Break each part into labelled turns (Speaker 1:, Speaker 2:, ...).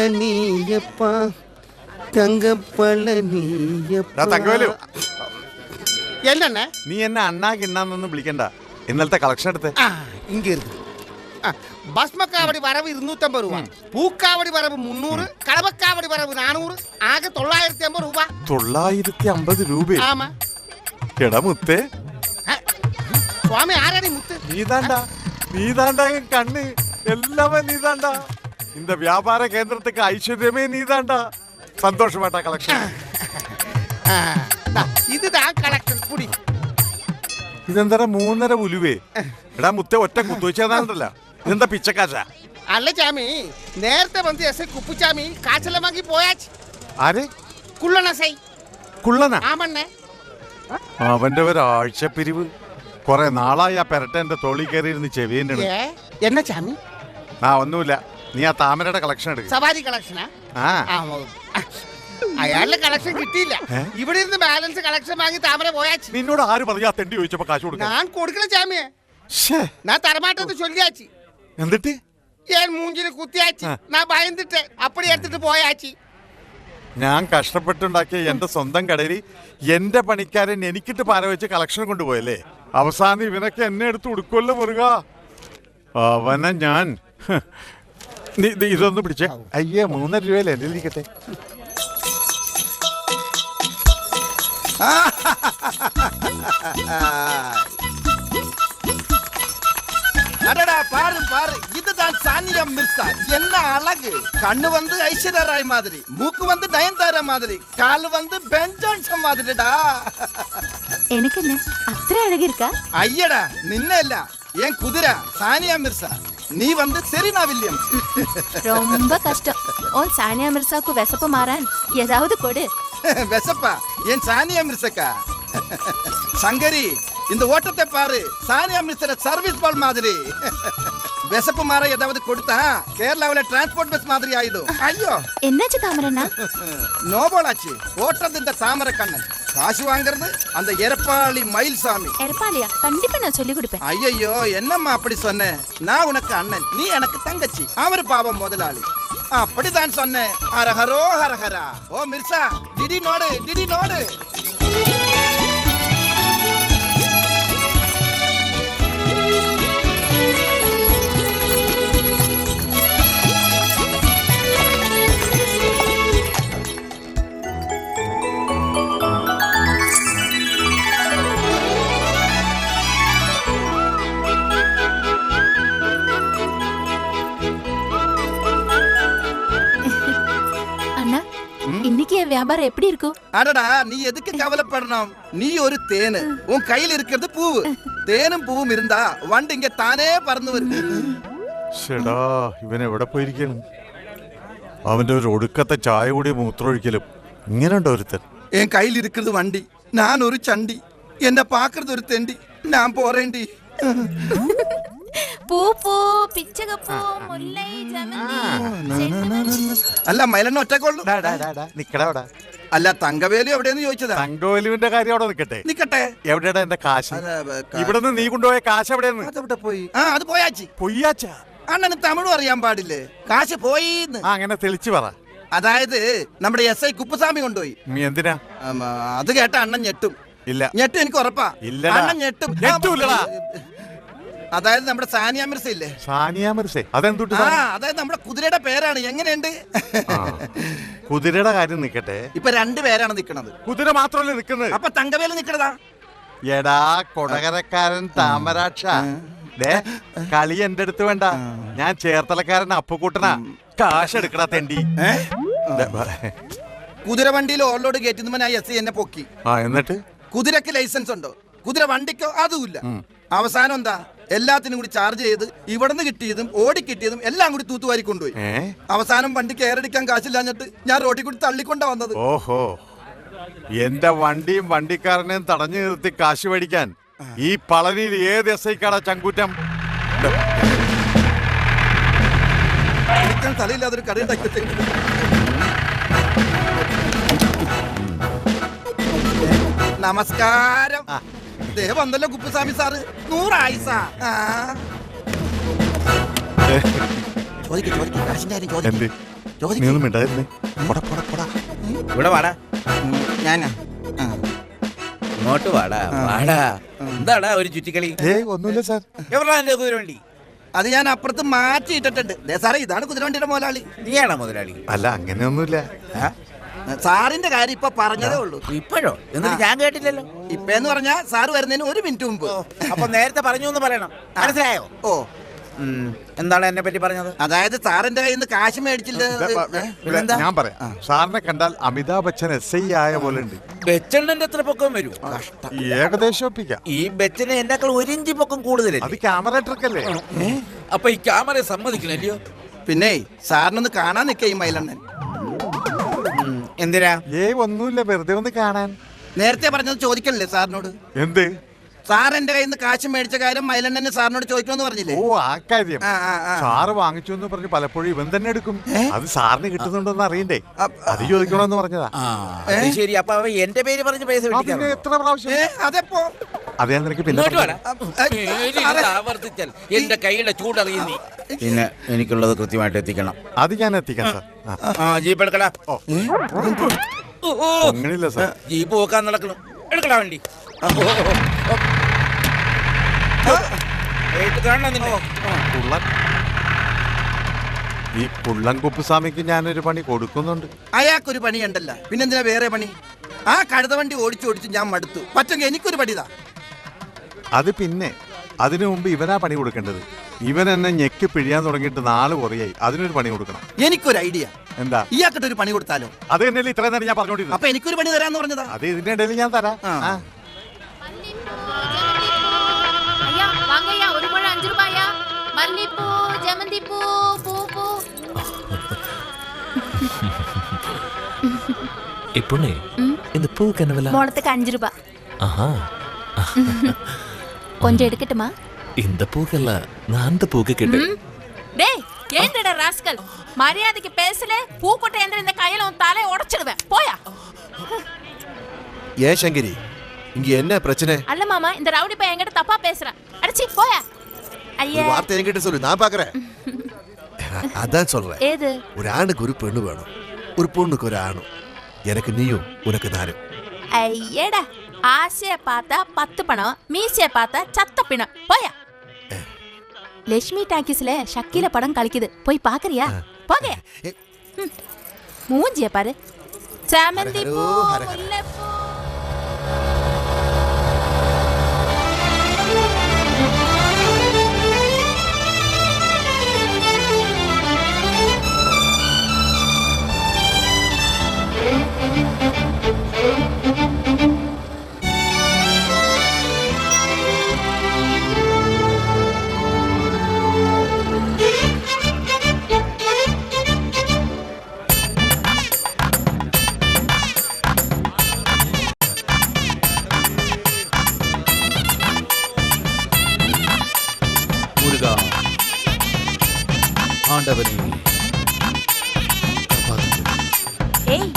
Speaker 1: പളനിയപ്പ തങ്കപ്പളനിയപ്പ.
Speaker 2: തങ്കവേലു,
Speaker 1: എന്നെ
Speaker 2: നീ എന്നെ അണ്ണാ കിണ്ണാന്നൊന്നും വിളിക്കണ്ട. ഇന്നലത്തെ കളക്ഷൻ എടുത്ത്
Speaker 1: ഇങ്ങ ഭസ്മക്കാവടി വരവ് 250 രൂപ, പൂക്കാവടി വരവ് 300, കളവക്കാവടി വരവ് 400, ആകെ 950 രൂപ.
Speaker 2: 950 രൂപ?
Speaker 1: ആമാ.
Speaker 2: എടാ മുത്തേ,
Speaker 1: സ്വാമി ആരാടി മുത്ത്?
Speaker 2: നീതാണ്ടാ കണ്ണ് எல்லாமே நீதாண்டா. இந்த வியாபார கேந்திரத்துக்கு ஐஸ்வர்யமே நீதாண்டா. சந்தோஷமாட்டா കളക്ഷൻ.
Speaker 1: ഇതാ കളക്ഷൻ കുടി.
Speaker 2: ഇതെന്താ 3.5 ഉലുവേ? എടാ മുത്തേ, ഒറ്റ കുത്തുവെച്ചാണല്ല. ഇതെന്താ പിച്ചക്കാശ?
Speaker 1: അല്ല ചാമി, നേരത്തെ വന്ന് എസ് കുപ്പുചാമി കാശെല്ലാം വാങ്ങി പോയാച്ച്.
Speaker 2: ആര്?
Speaker 1: കുള്ളണ സൈ.
Speaker 2: കുള്ളനാ?
Speaker 1: ആമണ്ണേ.
Speaker 2: അവന്റെ ഒരാഴ്ച പിരിവ്. കൊറേ നാളായി ആ പെരട്ടെ തോളി കയറിയിരുന്ന് ചെവിയന്റെ.
Speaker 1: എന്നാ ചാമി?
Speaker 2: ഒന്നുമില്ല. നീ ആ താമരയുടെ കളക്ഷൻ എടുക്ക.
Speaker 1: സവാരി കളക്ഷനാ? അയാളുടെ കളക്ഷൻ കിട്ടിയില്ല. ഇവിടെ ഇരുന്ന് ബാലൻസ് കളക്ഷൻ വാങ്ങി താമര പോയാച്ച്.
Speaker 2: നിന്നോട് ആര് പറയാ തെണ്ടി ചോദിച്ചപ്പോ കാശ് കൊടുക്കാൻ?
Speaker 1: ഞാൻ കൊടുക്കണ ചാമിയെ. ഞാൻ തരമാട്ടത് ചൊല്ലിയാച്ചി.
Speaker 2: എന്നിട്ട്
Speaker 1: ഞാൻ മൂഞ്ചിന് കുത്തിയാച്ചി. ഞാൻ ഭയന്നിട്ട് അപ്പടി എടുത്തിട്ട് പോയാച്ചി.
Speaker 2: ഞാൻ കഷ്ടപ്പെട്ടുണ്ടാക്കിയ എന്റെ സ്വന്തം കടയിൽ എന്റെ പണിക്കാരൻ എനിക്കിട്ട് പാര വെച്ച് കളക്ഷൻ കൊണ്ടുപോയല്ലേ. അവസാനം ഇവനൊക്കെ എന്നെ എടുത്ത് ഉടുക്കുമല്ലോ മുറുക. അവനെ ഞാൻ ഇതൊന്ന് പിടിച്ചേ. അയ്യേ, 3.5 രൂപയല്ലേ എന്റെ ഇരിക്കട്ടെ.
Speaker 3: அடடா பாரு பாரு, இதுதான் சானியா மிர்சா. என்ன அழகு! கண்ணு வந்து ஐஸ்வர்யா ராய் மாதிரி, மூக்கு வந்து நயன்தாரா மாதிரி, கால் வந்து பென் ஜான்சன் மாதிரிடா.
Speaker 4: எனக்கு என்ன அത്ര அழகிருக்கா?
Speaker 3: ஐயடா, நின்னல்ல என் குதிரை சானியா மிர்சா. நீ வந்து செரீனா வில்லியம்ஸ்.
Speaker 4: ரொம்ப கஷ்டம். உன் சானியா மிர்சாக்கு விசப்பு மாறான் ஏதாவது கொடு.
Speaker 3: விசப்பா? என் சானியா மிர்சக்கா? சங்கரி, இந்த ஓட்டத்தை பாரு. சானியா மிர்சர சர்வீஸ் பால் மாதிரி. விசப்பு மாற ஏதாவது கொடுத்தா கேரளாவில டிரான்ஸ்போர்ட் பஸ் மாதிரி ஆயிடும். ஐயோ,
Speaker 4: என்னாச்சு தாமரண்ணா?
Speaker 3: நோபோலாச்சு. ஓட்டுறது இந்த தாமரை கண்ணன், காசு வாங்குறது அந்த எரப்பாளி மயில்சாமி.
Speaker 4: எரப்பாளியா? கண்டிப்பா நான் சொல்லி கொடுப்பேன்.
Speaker 3: ஐயோ, என்னம்மா அப்படி சொன்ன? நான் உனக்கு அண்ணன், நீ எனக்கு தங்கச்சி. அவரு பாவம் முதலாளி. அப்படித்தான் சொன்னேன். ஹரஹரோ ஹரஹரா. ஓ மிர்சா, டிடி நோடு, டிடி நோடு.
Speaker 4: இன்னைக்கு வியாபாரம் எப்படி இருக்கும்?
Speaker 3: அடடா, நீ எதுக்கு கவலைப்படணும்? நீ ஒரு தேனு, உன் கையில் இருக்கிறது பூவு. தேனும் பூவும் இருந்தா வண்டு இங்க தானே பறந்து வருது.
Speaker 2: ഷെടാ, ഇവൻ എവിടെ പോയിരിക്കണം? അവന്റെ ഒരു ഒടുക്കത്തെ ചായ കൂടി മൂത്രമൊഴിക്കലും. ഇങ്ങനെയുണ്ടോ ഒരുത്തൻ?
Speaker 3: என் கையில் இருக்கிறது வண்டி, நான் ஒரு சண்டி, என்ன பாக்குறது ஒரு தெண்டி. நான் போறேன்டி.
Speaker 4: പൂ പൂ പിച്ചകപ്പൂ മുല്ലൈ ജമന്തി.
Speaker 3: അല്ല മൈലണ്ണ ഒറ്റക്കൊള്ളു.
Speaker 2: നിക്കടാ.
Speaker 3: അല്ല തങ്കവേലു എവിടെയെന്ന് ചോദിച്ചതാ.
Speaker 2: തങ്കവേലുവിന്റെ കാര്യം അവിടെ നിക്കട്ടെ.
Speaker 3: നിക്കട്ടെ.
Speaker 2: എവിടെയാടാ എന്റെ കാശ്? ഇവിടുന്ന് നീ കൊണ്ടുപോയ കാശ് എവിടെയെന്ന്?
Speaker 3: അതെവിടെ പോയി? അത് പോയാച്ചി.
Speaker 2: പൊയ്യാച്ചാ?
Speaker 3: അണ്ണന് തമിഴും അറിയാൻ പാടില്ലേ? കാശ് പോയിന്ന്
Speaker 2: അങ്ങനെ തെളിച്ചു പറ.
Speaker 3: അതായത് നമ്മുടെ SI കുപ്പുസ്വാമി കൊണ്ടുപോയി.
Speaker 2: നീ എന്തിനാ?
Speaker 3: അത് കേട്ട അണ്ണൻ ഞെട്ടും.
Speaker 2: ഇല്ല,
Speaker 3: ഞെട്ടും, എനിക്ക് ഉറപ്പാ. അണ്ണൻ ഞെട്ടും. അതായത് നമ്മുടെ സാനിയ മിർസ ഇല്ലേ?
Speaker 2: സാനിയ മിർസ അതെന്തുട്ട്?
Speaker 3: അതായത് നമ്മുടെ കുതിരയുടെ പേരാണ്. എങ്ങനെയുണ്ട്?
Speaker 2: കുതിരയുടെ കാര്യം നിക്കട്ടെ.
Speaker 3: ഇപ്പൊ 2 പേരാണ് നിക്കണത്.
Speaker 2: കുതിര മാത്രമല്ലേ നിക്കുന്നത്?
Speaker 3: അപ്പൊ തങ്കവേല നിക്കണതാ?
Speaker 2: എടാ കൊടകരക്കാരൻ താമരാക്ഷ, കളി എന്റെ അടുത്ത് വേണ്ട. ഞാൻ ചേർത്തലക്കാരൻ അപ്പുകൂട്ടനാ. കാശ് എടുക്കടാ തെണ്ടി.
Speaker 3: കുതിര വണ്ടിയിൽ ഓവർലോഡ് കയറ്റുന്ന SI എന്നെ പൊക്കി.
Speaker 2: എന്നിട്ട്
Speaker 3: കുതിരക്ക് ലൈസൻസ് ഉണ്ടോ? കുതിര വണ്ടിക്കോ? അതുമില്ല. അവസാനം എന്താ, എല്ലാത്തിനും കൂടി ചാർജ് ചെയ്ത് ഇവിടുന്ന് കിട്ടിയതും ഓടിക്കിട്ടിയതും എല്ലാം കൂടി തൂത്തുവാരി കൊണ്ടുപോയി. അവസാനം വണ്ടി കയറടിക്കാൻ കാശില്ലാഞ്ഞിട്ട് ഞാൻ റോഡിൽ കൂടി തള്ളിക്കൊണ്ടാ വന്നത്.
Speaker 2: ഓഹോ, എന്റെ വണ്ടിയും വണ്ടിക്കാരനെയും തടഞ്ഞു നിർത്തി കാശ് മേടിക്കാൻ ഈ പളനിയിൽ ഏത് SIക്കാടാ ചങ്കൂറ്റം?
Speaker 3: തലയില്ലാതൊരു കട ഉണ്ടാക്കി. നമസ്കാരം. വന്നല്ലോ കുപ്പുസ്വാമി സാറ്. 100 ആയിസ.
Speaker 2: നീ ഒന്നും മിണ്ടായിരുന്നേ. പോടാ, പോടാ, പോടാ.
Speaker 5: ഇവിടെ വാടാ,
Speaker 3: ഞാനാ
Speaker 5: ഇങ്ങോട്ട് വാടാ, വാടാ. എന്താടാ ഒരു ചുറ്റിക്കളി?
Speaker 2: ഒന്നുമില്ല സാർ.
Speaker 5: എവിടാ എന്റെ കുതിരവണ്ടി?
Speaker 3: അത് ഞാൻ അപ്പുറത്ത് മാറ്റി ഇട്ടിട്ടുണ്ട്. ദേ സാറേ, ഇതാണ് കുതിരവണ്ടിയുടെ മുതലാളി.
Speaker 5: നീയാണോ മുതലാളി?
Speaker 2: അല്ല, അങ്ങനെയൊന്നുമില്ല.
Speaker 3: സാറിന്റെ കാര്യം ഇപ്പൊ പറഞ്ഞതേ ഉള്ളൂ.
Speaker 5: ഇപ്പോഴോ? എന്നിട്ട് ഞാൻ കേട്ടില്ലല്ലോ.
Speaker 3: ഇപ്പെന്ന് പറഞ്ഞാ സാറ് വരുന്നതിന് 1 മിനിറ്റ് മുമ്പ്.
Speaker 5: അപ്പൊ നേരത്തെ പറഞ്ഞു എന്ന് പറയണം, മനസ്സിലായോ?
Speaker 3: ഓ,
Speaker 5: എന്താണ് എന്നെ പറ്റി പറഞ്ഞത്?
Speaker 3: അതായത് സാറിന്റെ കയ്യിൽ നിന്ന് കാശ് മേടിച്ചില്ല.
Speaker 5: പിന്നെന്താ?
Speaker 2: ഞാൻ പറയാം. സാറിനെ കണ്ടാൽ അമിതാഭ് ബച്ചൻ SI ആയ പോലെ ഉണ്ട്.
Speaker 5: ബെച്ചണ്ണന്റെ എത്ര പൊക്കം വരും?
Speaker 2: ഏകദേശം ഒപ്പിക്കാം.
Speaker 5: ഈ ബെച്ചന് എന്നെക്കാൾ 1 ഇഞ്ച് പൊക്കം കൂടുതലല്ലേ?
Speaker 2: അത് ക്യാമറ ട്രിക്കല്ലേ?
Speaker 5: അപ്പൊ ഈ ക്യാമറ സമ്മതിക്കണല്ലോ.
Speaker 3: പിന്നെ സാറിനൊന്ന് കാണാൻ നിക്ക ഈ മയിലണ്ണൻ.
Speaker 5: എന്തിനാ?
Speaker 2: ഒന്നുമില്ല, വെറുതെ ഒന്ന് കാണാൻ.
Speaker 3: നേരത്തെ പറഞ്ഞത് ചോദിക്കണില്ലേ സാറിനോട്?
Speaker 2: എന്ത്?
Speaker 3: സാർ എന്റെ കയ്യിൽ നിന്ന് കാശ് മേടിച്ച കാര്യം മയിലണ്ണന് സാറിനോട് ചോദിക്കണമെന്ന് പറഞ്ഞില്ലേ?
Speaker 2: ഓ, ആ കാര്യം.
Speaker 3: ആ.
Speaker 2: സാറ് വാങ്ങിച്ചു എന്ന് പറഞ്ഞ് പലപ്പോഴും ഇവൻ തന്നെ എടുക്കും. അത് സാറിന് കിട്ടുന്നുണ്ടോന്ന് അറിയണ്ടേ? അത് ചോദിക്കണമെന്ന് പറഞ്ഞതാ.
Speaker 5: അത് ശരി. അപ്പൊ അവ എന്റെ പേര് പറഞ്ഞ് പൈസ
Speaker 2: പിന്നെ എത്ര പ്രാവശ്യം?
Speaker 3: അതെപ്പോ?
Speaker 2: അത് ഞാൻ നിനക്ക് പിന്നെ
Speaker 5: ആവർത്തിച്ചാൽ എന്റെ കൈയുടെ ചൂടറിയുന്നീ. പിന്നെ എനിക്കുള്ളത് കൃത്യമായിട്ട് എത്തിക്കണം.
Speaker 2: അത് ഞാൻ എത്തിക്കാം സാർ.
Speaker 5: ജീപ്പ് എടുക്കടാ.
Speaker 2: അങ്ങനെയില്ല സാർ.
Speaker 5: ജീപ്പ് പോക്കാൻ നടക്കണം. എടുക്കടാ വണ്ടി.
Speaker 2: ഈ പുള്ളൻ കുപ്പുസ്വാമിക്ക് ഞാനൊരു പണി കൊടുക്കുന്നുണ്ട്.
Speaker 3: അയാൾക്കൊരു പണി ഉണ്ടല്ല, പിന്നെന്തിനാ വേറെ പണി? ആ കഴുത വണ്ടി ഓടിച്ചു ഞാൻ മടുത്തു. പറ്റുമെങ്കിൽ എനിക്കൊരു പണിതാ.
Speaker 2: അത് പിന്നെ അതിനു മുമ്പ് ഇവനാ പണി കൊടുക്കേണ്ടത്. ഇവൻ എന്നെ ഞെക്കി പിഴിയാൻ തുടങ്ങിയിട്ട് 4 കുറയായി. അതിനൊരു പണി കൊടുക്കണം.
Speaker 3: എനിക്കൊരു ഐഡിയ.
Speaker 2: എന്താ?
Speaker 3: ഇയാൾക്കിട്ട് ഒരു പണി കൊടുത്താലോ?
Speaker 2: അത് തന്നെയല്ലേ ഇത്രയും നേരം ഞാൻ പറഞ്ഞോണ്ടിരുന്നു.
Speaker 3: അപ്പൊ എനിക്കൊരു പണി തരാന്ന് പറഞ്ഞതാ.
Speaker 2: അത് ഇതിന്റെ ഇടയിൽ ഞാൻ തരാം.
Speaker 4: ஐயா வாங்கய்யா ஒரு முழம் 5 ரூபாயா மல்லிப்பூ ஜெமந்தி பூ பூ பூ
Speaker 6: பொண்ணே இந்த பூக்கு என்ன விலை?
Speaker 4: முழத்துக்கு 5 ரூபாய்.
Speaker 6: ஆஹா,
Speaker 4: கொஞ்சம் எடுக்கட்டுமா?
Speaker 6: இந்த பூக்கல்ல நான் அந்த பூக்கு கேட்டேன்.
Speaker 4: டேய் ஏண்டடா ராஸ்கல், மரியாதைக்கு பேசல. பூ கொட்டை என்ற இந்த கையில உன் தலையை உடைச்சிடுவேன். போயா.
Speaker 7: ஏன் சங்கரி, இங்க என்ன பிரச்சனை?
Speaker 4: அல்ல மாமா, இந்த ரவுடி பையன் என்கிட்ட தப்பா பேசுறான். அடச்சி போயா. ஐயா,
Speaker 7: ஒரு வார்த்தை என்கிட்ட சொல்லு, நான் பாக்குறேன். அதான் சொல்றேன்.
Speaker 4: ஏது?
Speaker 7: ஒரு ஆணுக்கு ஒரு பெண்ணு வேணும், ஒரு பொண்ணுக்கு ஒரு ஆணும். எனக்கு நீயும் உனக்கு நானும்.
Speaker 4: ஐயடா, ஆசைய பார்த்தா 10 பணம், மீசைய பார்த்தா சத்த பிணம். போயா. லட்சுமி டாக்கிஸ்ல ஷக்கீல படம் கழிக்குது, போய் பாக்குறியா? போக. மூஞ்சிய பாரு. சாமந்தி பூ, முல்லைப்பூ.
Speaker 6: முருகா, ஆண்டவனே,
Speaker 4: ஏய்,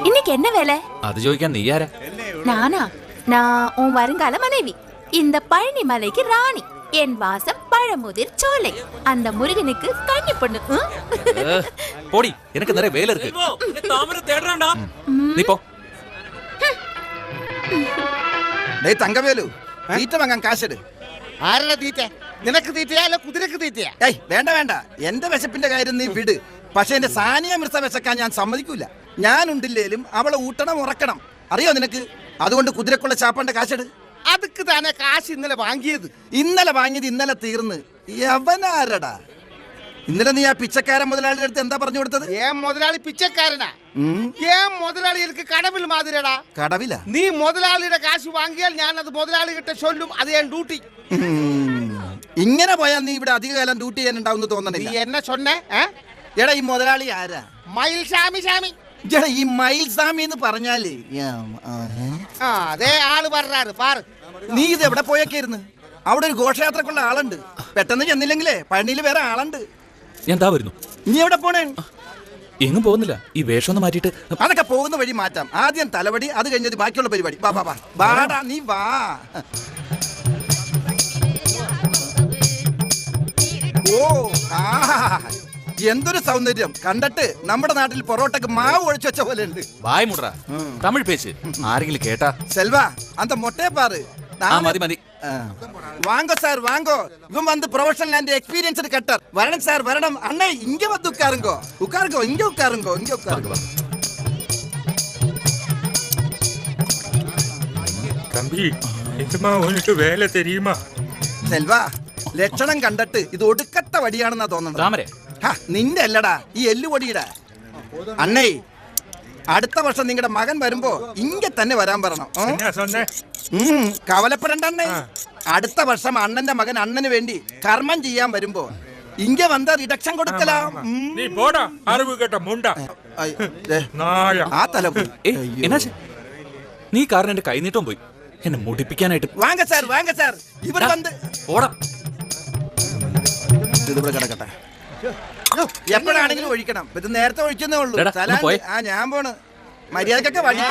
Speaker 4: இன்னைக்கு என்ன வேலை?
Speaker 6: அது ചോദിക്കാൻ നീ ആരാ?
Speaker 4: நானா? நான் உன் வருங்கால மனைவி. இந்த பழனி மலைக்கு ராணி. என் வாசம் பழமுதிர் சோலை. அந்த முருகனுக்கு கன்னி பொண்ணு.
Speaker 6: போடி, எனக்கு நிறைய வேலை இருக்கு. தாமரை தேடுறான்டா. நீ போ.
Speaker 3: ഡേയ് തങ്കവേലു, തീറ്റ വാങ്ങാൻ കാശെടു.
Speaker 1: ആരുടെ തീറ്റ? നിനക്ക് തീറ്റയാ അല്ല കുതിരക്ക് തീറ്റയാ?
Speaker 3: ഏയ് വേണ്ട, എന്റെ വിശപ്പിന്റെ കാര്യം നീ വിട്. പക്ഷെ എന്റെ സാനിയ മിർസ വിശക്കാൻ ഞാൻ സമ്മതിക്കൂല. ഞാൻ ഉണ്ടില്ലേലും അവളെ ഊട്ടണം ഉറക്കണം, അറിയോ നിനക്ക്? അതുകൊണ്ട് കുതിരക്കുള്ള ചാപ്പാന്റെ കാശെടു.
Speaker 1: അതുക്ക് തന്നെ കാശ് ഇന്നലെ വാങ്ങിയത്.
Speaker 3: ഇന്നലെ വാങ്ങിയത് ഇന്നലെ തീർന്ന്. യവനാരടാ? ഇന്നലെ നീ ആ പിച്ചക്കാരൻ മുതലാളിയുടെ അടുത്ത് എന്താ പറഞ്ഞു കൊടുത്തത്?
Speaker 1: ഏൻ മുതലാളി പിച്ചക്കാരനാ? ഏൻ മുതലാളി എനിക്ക് കടവിൽ മാതിരടാ.
Speaker 3: കടവില?
Speaker 1: നീ മുതലാളിയുടെ കാശ് വാങ്ങിയാൽ ഞാൻ അത് മുതലാളി കിട്ട ചൊല്ലും. അത് ഞാൻ ഡ്യൂട്ടി.
Speaker 3: ഇങ്ങനെ പോയാൽ നീ ഇവിടെ അധികകാലം ഡ്യൂട്ടി ചെയ്യാനുണ്ടാവും
Speaker 1: നീ
Speaker 3: തോന്നണില്ല.
Speaker 1: എന്നെ ചൊന്നെ?
Speaker 3: എടാ, ഈ മുതലാളി ആരാ?
Speaker 1: മയിൽ ഷാമി.
Speaker 3: എടാ, ഈ മയിൽ സ്വാമി എന്ന് പറഞ്ഞാല്
Speaker 1: ആ അതേ ആള് പറഞ്ഞാറ് പാറ്.
Speaker 3: നീ ഇത് എവിടെ പോയൊക്കെയായിരുന്നു? അവിടെ ഒരു ഘോഷയാത്രക്കുള്ള ആളുണ്ട്. പെട്ടെന്ന് ചെന്നില്ലെങ്കിലേ പഴനിയിൽ വേറെ ആളുണ്ട്.
Speaker 6: ഞാൻ ദാ വരുന്നു.
Speaker 3: നീ എവിടെ പോണേ?
Speaker 6: എങ്ങും പോകുന്നില്ല. ഈ വേഷം ഒന്ന് മാറ്റിയിട്ട്
Speaker 3: അതൊക്കെ പോകുന്ന വഴി മാറ്റാം. ആദ്യം തലവടി, അത് കഴിഞ്ഞത് ബാക്കിയുള്ള പരിപാടി. വാ വാ വാ വാടാ, നീ വാ. ഓ ആ എന്തൊരു സൗന്ദര്യം കണ്ടിട്ട് നമ്മുടെ നാട്ടിൽ പൊറോട്ടക്ക് മാവ് ഒഴിച്ചു വെച്ച പോലെ ഉണ്ട്.
Speaker 6: വായ മുട്ര തമിഴ് പേച്ച് ആരെങ്കിലും കേട്ടാ.
Speaker 3: செல்வா அந்த மொட்டையை பாரு.
Speaker 6: മതി മതി.
Speaker 3: வாங்கோ சார் வாங்கோ. இவன் வந்து ப்ரொஃபஷனல் அண்ட் எக்ஸ்பீரியன்ஸ்டு கட்டர். வரணும் சார் வரணும். அண்ணே இங்க வந்து உட்காருங்கோ உட்காருங்கோ இங்க உட்காருங்கோ இங்க உட்காருங்கோ.
Speaker 8: தம்பி நிஜமா உனக்கு வேலை தெரியுமா?
Speaker 3: செல்வா ലക്ഷണം കണ്ടിട്ട് ഇത് ഒടുക്കത്തെ വടിയാണെന്നാ തോന്നുന്നത്.
Speaker 6: താമരെ
Speaker 3: നിന്റെ അല്ലടാ, ഈ എല്ലുപൊടിയുടെ. അണ്ണേ അടുത്ത വർഷം നിങ്ങളുടെ മകൻ വരുമ്പോ ഇങ്ങ തന്നെ വരാൻ പറയണം.
Speaker 8: என்ன சொன்ன?
Speaker 3: കവലപ്പെടണ്ട അണ്ണേ. അടുത്ത വർഷം അണ്ണന്റെ മകൻ അണ്ണന് വേണ്ടി കർമ്മം ചെയ്യാൻ വരുമ്പോ ഇങ്ങ വന്ന റിഡക്ഷൻ കൊടുക്കലാം.
Speaker 8: நீ போடா அறிவு கேட்ட முண்டா நாயா.
Speaker 3: ആ തല പോയി.
Speaker 6: എന്നാ നീ കാരണം എന്റെ കൈനീട്ടം പോയി എന്നെ മുടിപ്പിക്കാനായിട്ട്.
Speaker 3: വാങ്ങ സാർ വാങ്ങ സാർ. ഇവർ വന്ന്
Speaker 6: ഓടാ.
Speaker 3: ഇതിവിടെ കിടക്കട്ടെ. എപ്പോഴാണെങ്കിലും ഒഴിക്കണം. ഇത് നേരത്തെ ഒഴിക്കുന്നേ ഉള്ളൂ.
Speaker 6: എടാ, ഒന്ന് പോയെ.
Speaker 3: ഞാൻ പോണ്. മര്യാദക്കൊക്കെ വഴി